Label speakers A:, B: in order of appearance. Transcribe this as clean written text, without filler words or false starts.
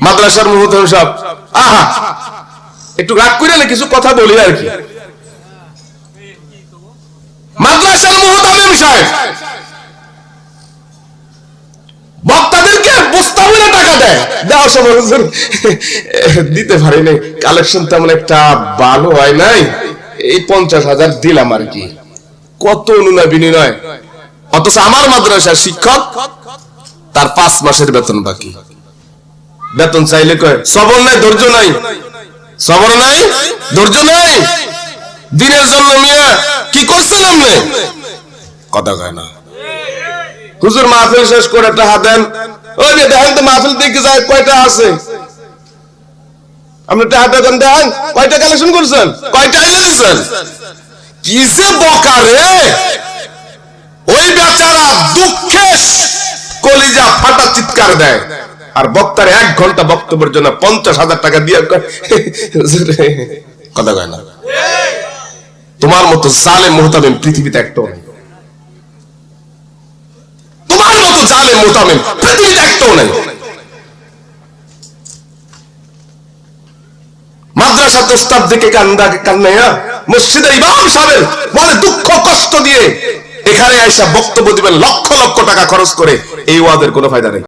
A: মাদ্রাসার মুহতামিম সাহেব, আহা একটু রাগ করে না, কিছু কথা বলি আর কি। মাদ্রাসার মুহতামিম সাহেব বক্তাদেরকে বস্তা বলে টাকা দেয়, দেওয়ার সময় হুজুর দিতে পারিনি, কালেকশন তেমন একটা ভালো হয় নাই, এই 50,000 দিলাম আর কি। কত অনুনয় বিনিময়, অথচ আমার মাদ্রাসার শিক্ষক তার 5 মাসের বেতন বাকি। বেতন চাইলে কয় সবর নাই, ধৈর্য নাই, সবর নাই, ধৈর্য নাই, দিনের জন্য মিয়া কি করছেন আপনি? কথা কয় না। হুজুর মাহফিল শেষ করে টাকা দেন, ওই যে দেখেন তো মাহফিল দেখে যায় কয়টা আছে, আপনি টাকা দেন, দেখেন কয়টা কালেকশন করছেন, কয়টা আইলে দিচ্ছেন। কি যে বকা রে, ওই বেচারা দুঃখে কলিজা ফাটা চিৎকার দেয়, আর বক্তার 1 ঘন্টা বক্তব্যের জন্য 50,000 টাকা দিয়ে কথা কয় না। তোমার মতো জালেম মুহতামিম পৃথিবীতে একটাও নেই, তোমার মতো জালেম মুহতামিম পৃথিবীতে একটাও নেই। মাদ্রাসা উস্তাদ দিকে কান্নাইয়া মসজিদের ইমাম সাহেব বলে দুঃখ কষ্ট দিয়ে এখানে আইসা বক্তব্য দিবেন, লক্ষ লক্ষ টাকা খরচ করে, এই ওয়াদের কোনো ফায়দা নেই।